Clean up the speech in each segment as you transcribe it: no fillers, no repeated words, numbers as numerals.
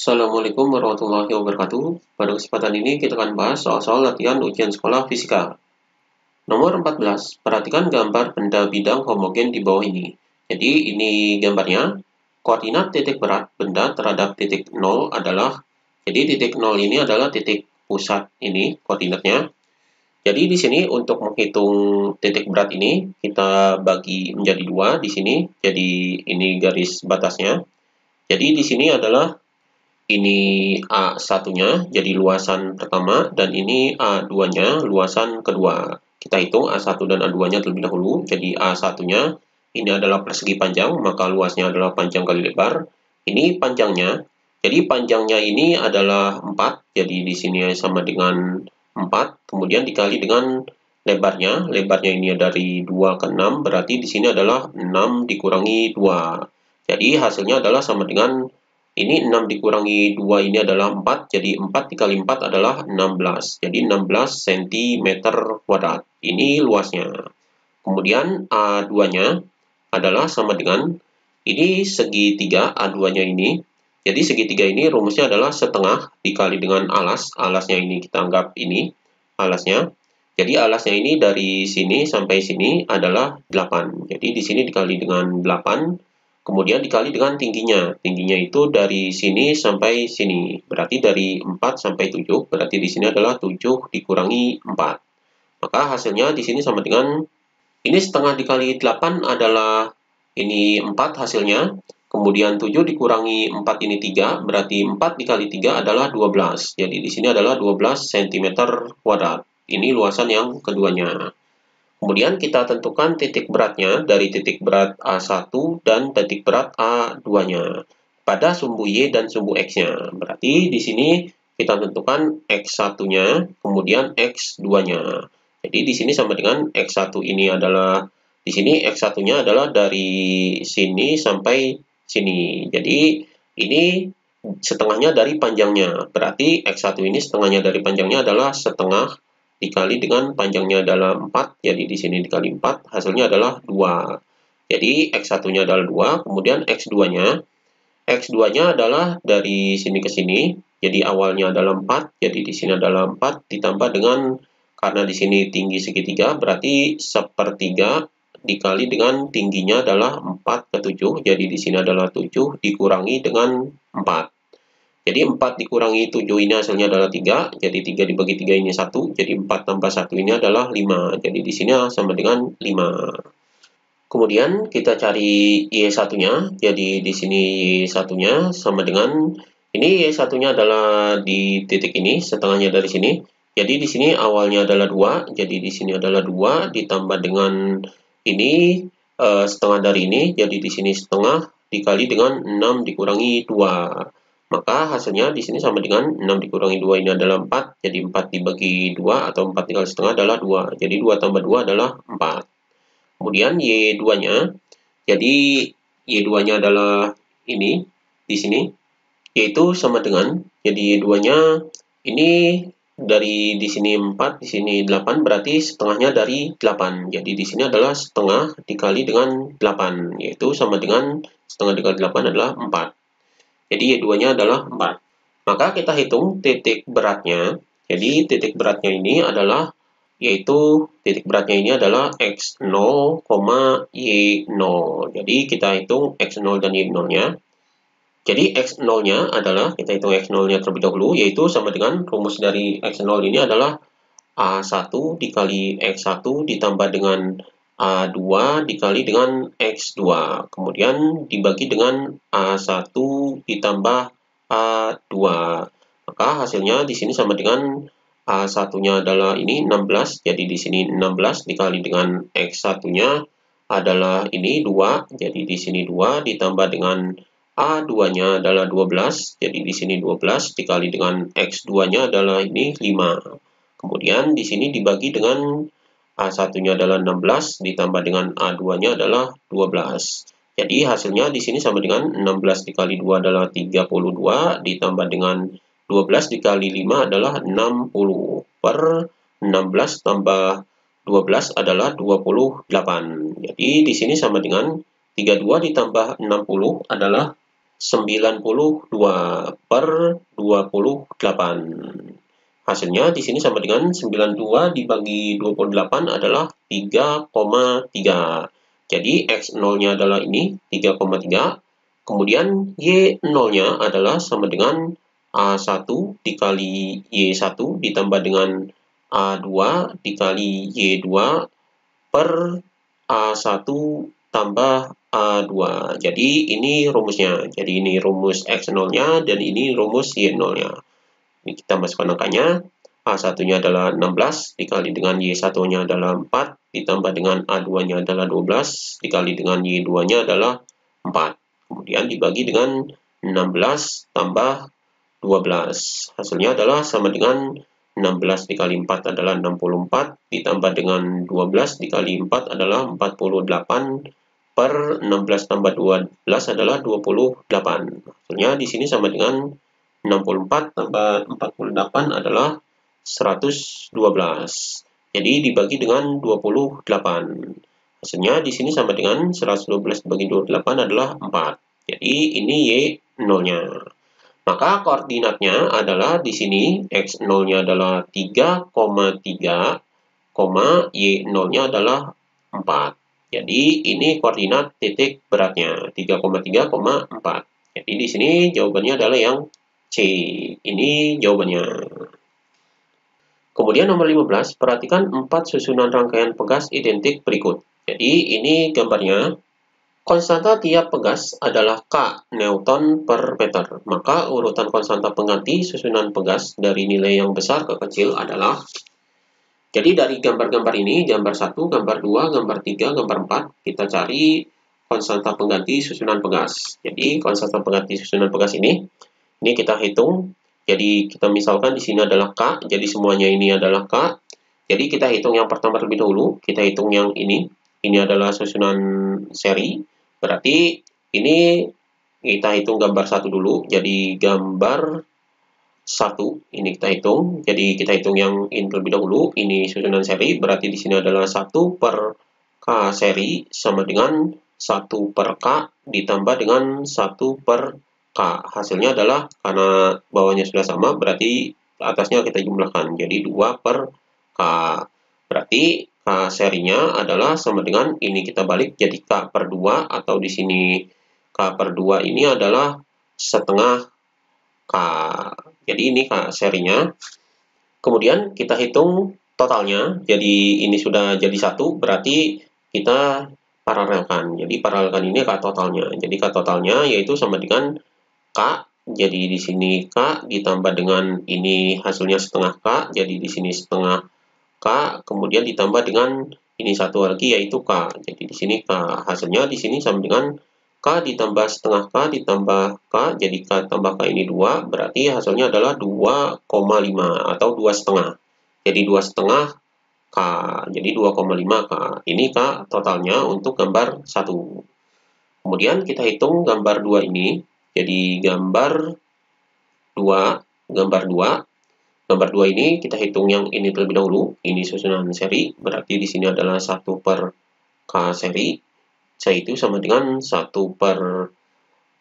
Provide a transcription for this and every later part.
Assalamualaikum warahmatullahi wabarakatuh. Pada kesempatan ini kita akan bahas soal-soal latihan ujian sekolah fisika. Nomor 14, perhatikan gambar benda bidang homogen di bawah ini. Jadi ini gambarnya, koordinat titik berat benda terhadap titik 0 adalah, jadi titik 0 ini adalah titik pusat ini koordinatnya. Jadi di sini untuk menghitung titik berat ini, kita bagi menjadi dua di sini. Jadi ini garis batasnya. Jadi di sini adalah ini A1-nya, jadi luasan pertama, dan ini A2-nya, luasan kedua. Kita hitung A1 dan A2-nya terlebih dahulu. Jadi A1-nya, ini adalah persegi panjang, maka luasnya adalah panjang kali lebar. Ini panjangnya, jadi panjangnya ini adalah 4, jadi di sini sama dengan 4, kemudian dikali dengan lebarnya. Lebarnya ini dari 2 ke 6, berarti di sini adalah 6 dikurangi 2. Jadi hasilnya adalah sama dengan ini 6 dikurangi 2 ini adalah 4, jadi 4 dikali 4 adalah 16. Jadi 16 cm kuadrat. Ini luasnya. Kemudian A2-nya adalah sama dengan, ini segitiga A2-nya ini. Jadi segitiga ini rumusnya adalah setengah dikali dengan alas. Alasnya ini kita anggap ini alasnya. Jadi alasnya ini dari sini sampai sini adalah 8. Jadi di sini dikali dengan 8. Kemudian dikali dengan tingginya. Tingginya itu dari sini sampai sini. Berarti dari 4 sampai 7. Berarti di sini adalah 7 dikurangi 4. Maka hasilnya di sini sama dengan, ini setengah dikali 8 adalah ini 4 hasilnya. Kemudian 7 dikurangi 4 ini 3. Berarti 4 dikali 3 adalah 12. Jadi di sini adalah 12 cm kuadrat. Ini luasan yang keduanya. Kemudian kita tentukan titik beratnya dari titik berat A1 dan titik berat A2-nya pada sumbu Y dan sumbu X-nya. Berarti di sini kita tentukan X1-nya, kemudian X2-nya. Jadi di sini sama dengan X1 ini adalah, di sini X1-nya adalah dari sini sampai sini. Jadi ini setengahnya dari panjangnya. Berarti X1 ini setengahnya dari panjangnya adalah setengah dikali dengan panjangnya adalah 4, jadi di sini dikali 4, hasilnya adalah 2. Jadi X1-nya adalah 2, kemudian X2-nya. X2-nya adalah dari sini ke sini, jadi awalnya adalah 4, jadi di sini adalah 4, ditambah dengan, karena di sini tinggi segitiga, berarti sepertiga dikali dengan tingginya adalah 4 ke 7, jadi di sini adalah 7 dikurangi dengan 4. Jadi 4 dikurangi 7 ini hasilnya adalah 3. Jadi 3 dibagi 3 ini 1. Jadi 4 tambah 1 ini adalah 5. Jadi di sini sama dengan 5. Kemudian kita cari Y1-nya. Jadi di sini Y1-nya sama dengan, ini Y1-nya adalah di titik ini, setengahnya dari sini. Jadi di sini awalnya adalah 2. Jadi di sini adalah 2 ditambah dengan ini setengah dari ini. Jadi di sini setengah dikali dengan 6 dikurangi 2. Maka hasilnya di sini sama dengan 6 dikurangi 2 ini adalah 4. Jadi 4 dibagi 2 atau 4 dikali setengah adalah 2. Jadi 2 tambah 2 adalah 4. Kemudian Y2-nya. Jadi Y2-nya adalah ini di sini. Yaitu sama dengan, jadi Y2-nya ini dari di sini 4, di sini 8, berarti setengahnya dari 8. Jadi di sini adalah setengah dikali dengan 8, yaitu sama dengan setengah dikali 8 adalah 4. Jadi Y2-nya adalah 4. Maka kita hitung titik beratnya. Jadi titik beratnya ini adalah, yaitu titik beratnya ini adalah X0, Y0. Jadi kita hitung X0 dan Y0-nya. Jadi X0-nya adalah, kita hitung X0-nya terlebih dahulu, yaitu sama dengan rumus dari X0 ini adalah A1 dikali X1 ditambah dengan A2 dikali dengan X2. Kemudian dibagi dengan A1 ditambah A2. Maka hasilnya di sini sama dengan A1-nya adalah ini 16. Jadi di sini 16 dikali dengan X1-nya adalah ini 2. Jadi di sini 2 ditambah dengan A2-nya adalah 12. Jadi di sini 12 dikali dengan X2-nya adalah ini 5. Kemudian di sini dibagi dengan A1-nya adalah 16 ditambah dengan A2-nya adalah 12. Jadi hasilnya di sini sama dengan 16 dikali 2 adalah 32 ditambah dengan 12 dikali 5 adalah 60 per 16 tambah 12 adalah 28. Jadi di sini sama dengan 32 ditambah 60 adalah 92/28. Hasilnya di sini sama dengan 92 dibagi 28 adalah 3,3. Jadi X0-nya adalah ini 3,3. Kemudian Y0-nya adalah sama dengan A1 dikali Y1 ditambah dengan A2 dikali Y2 per A1 tambah A2. Jadi ini rumusnya. Jadi ini rumus X0-nya dan ini rumus Y0-nya. Ini kita masukkan angkanya. A1-nya adalah 16 dikali dengan Y1-nya adalah 4 ditambah dengan A2-nya adalah 12 dikali dengan Y2-nya adalah 4. Kemudian dibagi dengan 16 tambah 12. Hasilnya adalah sama dengan 16 dikali 4 adalah 64, ditambah dengan 12 dikali 4 adalah 48, per 16 tambah 12 adalah 28. Hasilnya di sini sama dengan 64 tambah 48 adalah 112. Jadi dibagi dengan 28. Hasilnya di sini sama dengan 112 dibagi 28 adalah 4. Jadi ini Y0-nya. Maka koordinatnya adalah di sini X0-nya adalah 3,3, Y0-nya adalah 4. Jadi ini koordinat titik beratnya 3,3,4. Jadi di sini jawabannya adalah yang C. Ini jawabannya. Kemudian nomor 15, perhatikan 4 susunan rangkaian pegas identik berikut. Jadi ini gambarnya. Konstanta tiap pegas adalah K Newton per meter. Maka urutan konstanta pengganti susunan pegas dari nilai yang besar ke kecil adalah. Jadi dari gambar-gambar ini, gambar 1, gambar 2, gambar 3, gambar 4, kita cari konstanta pengganti susunan pegas. Jadi konstanta pengganti susunan pegas ini kita hitung. Jadi kita misalkan di sini adalah K, jadi semuanya ini adalah K. Jadi kita hitung yang pertama terlebih dahulu, kita hitung yang ini. Ini adalah susunan seri. Berarti ini kita hitung gambar 1 dulu. Jadi gambar 1 ini kita hitung. Jadi kita hitung yang ini terlebih dahulu. Ini susunan seri. Berarti di sini adalah 1 per K seri sama dengan 1 per K ditambah dengan 1 per K. Hasilnya adalah karena bawahnya sudah sama, berarti atasnya kita jumlahkan. Jadi 2 per K. Berarti K serinya adalah sama dengan ini kita balik jadi K per 2, atau di sini K per 2 ini adalah setengah K. Jadi ini K serinya. Kemudian kita hitung totalnya. Jadi ini sudah jadi 1, berarti kita paralelkan. Jadi paralelkan ini K totalnya. Jadi K totalnya yaitu sama dengan K. Jadi di sini K ditambah dengan ini hasilnya setengah K. Jadi di sini setengah K, kemudian ditambah dengan ini satu lagi yaitu K. Jadi di sini K. Hasilnya di sini sama dengan K ditambah setengah K ditambah K, jadi K tambah K ini 2, berarti hasilnya adalah 2,5 atau 2,5. Jadi 2,5 K. Jadi 2,5 K. Ini K totalnya untuk gambar 1. Kemudian kita hitung gambar 2 ini. Jadi gambar 2 Gambar 2 ini kita hitung yang ini terlebih dahulu. Ini susunan seri, berarti di sini adalah 1 per K seri. C itu sama dengan 1 per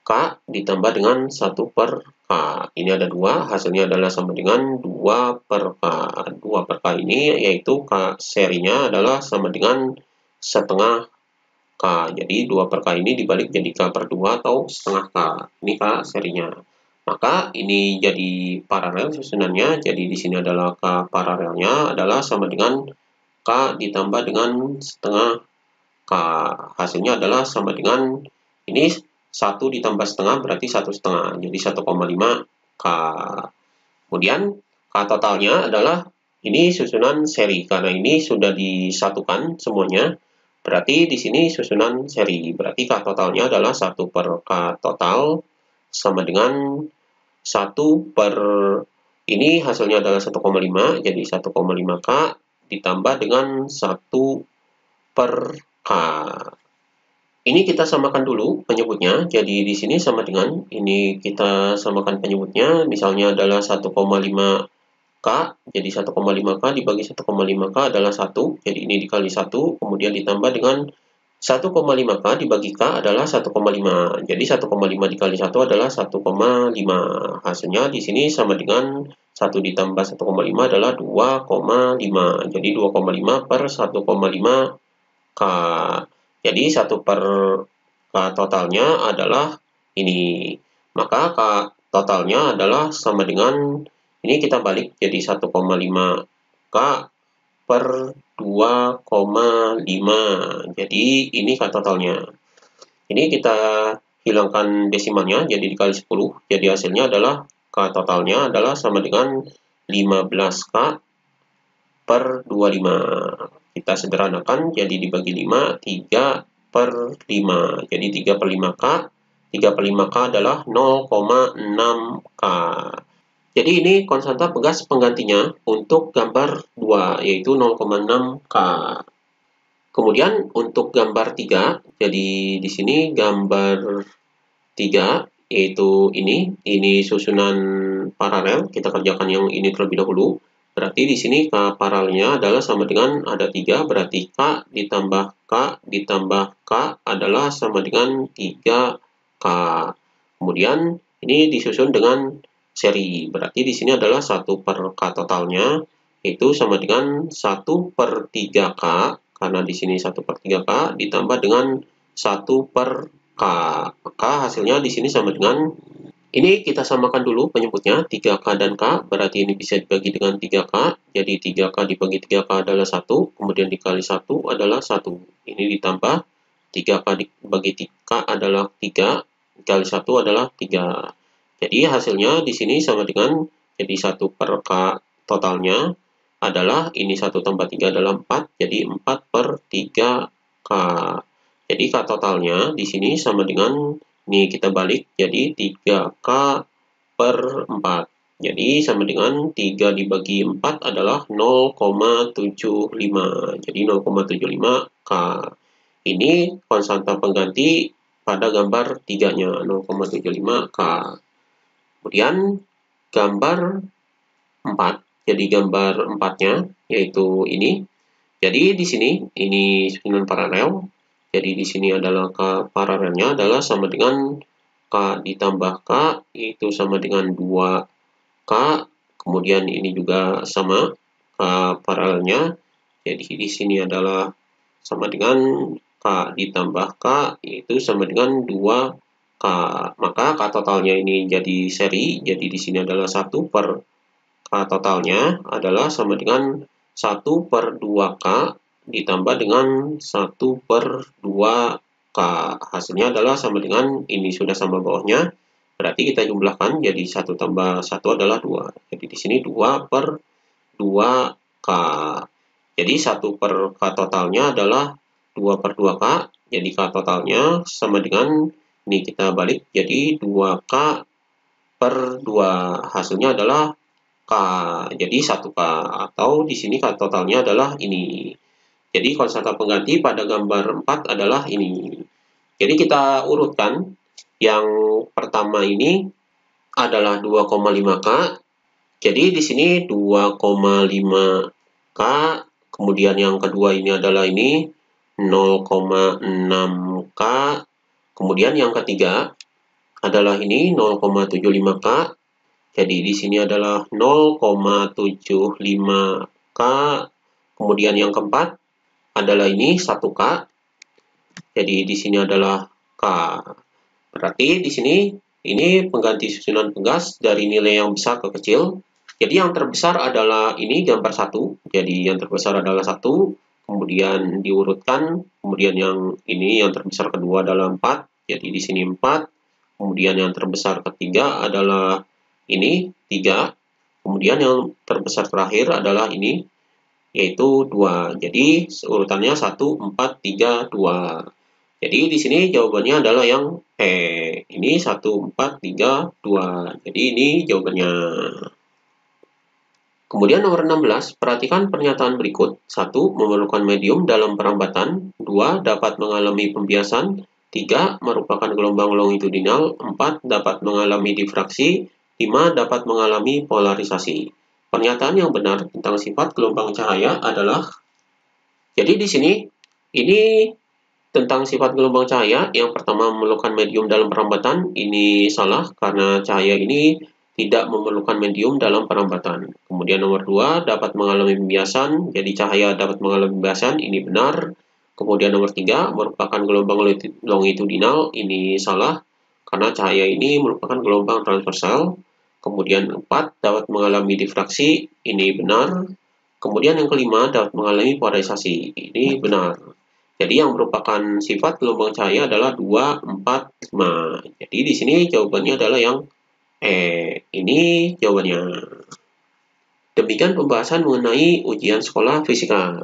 K ditambah dengan 1 per K. Ini ada 2, hasilnya adalah sama dengan 2 per K. 2 per K ini yaitu K serinya adalah sama dengan setengah K. Jadi 2 per K ini dibalik jadi K per 2 atau setengah K. Ini K serinya. Maka ini jadi paralel susunannya. Jadi di sini adalah K paralelnya adalah sama dengan K ditambah dengan setengah K. Hasilnya adalah sama dengan ini 1 ditambah setengah berarti 1,5. Jadi 1,5 K. Kemudian K totalnya adalah ini susunan seri. Karena ini sudah disatukan semuanya. Berarti di sini susunan seri. Berarti K totalnya adalah 1 per K total sama dengan 1 per ini hasilnya adalah 1,5, jadi 1,5 K ditambah dengan 1 per K. Ini kita samakan dulu penyebutnya. Jadi di sini sama dengan ini kita samakan penyebutnya. Misalnya adalah 1,5 K, jadi 1,5 K dibagi 1,5 K adalah 1. Jadi ini dikali 1, kemudian ditambah dengan 1,5K dibagi K adalah 1,5. Jadi 1,5 dikali 1 adalah 1,5. Hasilnya di sini sama dengan 1 ditambah 1,5 adalah 2,5. Jadi 2,5 per 1,5 K. Jadi 1 per K totalnya adalah ini. Maka K totalnya adalah sama dengan, ini kita balik jadi 1,5 K per 2,5. Jadi ini K totalnya. Ini kita hilangkan desimalnya jadi dikali 10. Jadi hasilnya adalah K totalnya adalah sama dengan 15K per 25. Kita sederhanakan jadi dibagi 5, 3 per 5. Jadi 3 per 5K. 3 per 5K adalah 0,6K. Jadi ini konstanta pegas penggantinya untuk gambar 2, yaitu 0,6K. Kemudian untuk gambar 3, jadi di sini gambar 3, yaitu ini susunan paralel. Kita kerjakan yang ini terlebih dahulu. Berarti di sini K paralelnya adalah sama dengan ada 3, berarti K ditambah K adalah sama dengan 3K. Kemudian ini disusun dengan seri. Berarti di sini adalah 1 per K totalnya, itu sama dengan 1 per 3K, karena di sini 1 per 3K ditambah dengan 1 per K. Maka hasilnya di sini sama dengan, ini kita samakan dulu penyebutnya, 3K dan K, berarti ini bisa dibagi dengan 3K, jadi 3K dibagi 3K adalah 1, kemudian dikali 1 adalah 1. Ini ditambah 3K dibagi K adalah 3, dikali 1 adalah 3. Jadi hasilnya di sini sama dengan, jadi 1 per K totalnya adalah, ini 1 tambah 3 adalah 4, jadi 4 per 3K. Jadi K totalnya di sini sama dengan, ini kita balik, jadi 3K per 4. Jadi sama dengan 3 dibagi 4 adalah 0,75. Jadi 0,75K. Ini konstanta pengganti pada gambar 3-nya, 0,75K. Kemudian gambar 4, jadi gambar 4-nya yaitu ini. Jadi di sini ini susunan paralel. Jadi di sini adalah K paralelnya adalah sama dengan K ditambah K, itu sama dengan 2K. Kemudian ini juga sama K paralelnya. Jadi di sini adalah sama dengan K ditambah K, itu sama dengan 2K. Maka K totalnya ini jadi seri, jadi di sini adalah 1 per K totalnya adalah sama dengan 1 per 2K ditambah dengan 1 per 2K. Hasilnya adalah sama dengan, ini sudah sama bawahnya, berarti kita jumlahkan jadi 1 tambah 1 adalah 2. Jadi di sini 2 per 2K. Jadi 1 per K totalnya adalah 2 per 2K, jadi K totalnya sama dengan, ini kita balik, jadi 2K per 2. Hasilnya adalah K, jadi 1K, atau di sini K totalnya adalah ini. Jadi konstanta pengganti pada gambar 4 adalah ini. Jadi kita urutkan, yang pertama ini adalah 2,5K. Jadi di sini 2,5K, kemudian yang kedua ini adalah ini 0,6K, kemudian yang ketiga adalah ini 0,75K. Jadi di sini adalah 0,75K. Kemudian yang keempat adalah ini 1K. Jadi di sini adalah K. Berarti di sini ini pengganti susunan pegas dari nilai yang besar ke kecil. Jadi yang terbesar adalah ini gambar 1. Jadi yang terbesar adalah 1. Kemudian diurutkan. Kemudian yang ini yang terbesar kedua adalah 4. Jadi di sini 4. Kemudian yang terbesar ketiga adalah ini 3. Kemudian yang terbesar terakhir adalah ini, yaitu 2. Jadi urutannya 1, 4, 3, 2. Jadi di sini jawabannya adalah yang ini 1, 4, 3, 2. Jadi ini jawabannya. Kemudian nomor 16, perhatikan pernyataan berikut. 1. Memerlukan medium dalam perambatan. 2. Dapat mengalami pembiasan. 3. Merupakan gelombang longitudinal. 4. Dapat mengalami difraksi. 5. Dapat mengalami polarisasi. Pernyataan yang benar tentang sifat gelombang cahaya adalah, jadi di sini ini Tentang sifat gelombang cahaya, yang pertama memerlukan medium dalam perambatan, ini salah karena cahaya ini tidak memerlukan medium dalam perambatan. Kemudian nomor 2, dapat mengalami pembiasan, jadi cahaya dapat mengalami pembiasan, ini benar. Kemudian nomor 3, merupakan gelombang longitudinal, ini salah karena cahaya ini merupakan gelombang transversal. Kemudian 4, dapat mengalami difraksi, ini benar. Kemudian yang kelima, dapat mengalami polarisasi, ini benar. Jadi yang merupakan sifat gelombang cahaya adalah 2, 4, 5. Jadi di sini jawabannya adalah yang E. Ini jawabannya. Demikian pembahasan mengenai ujian sekolah fisika.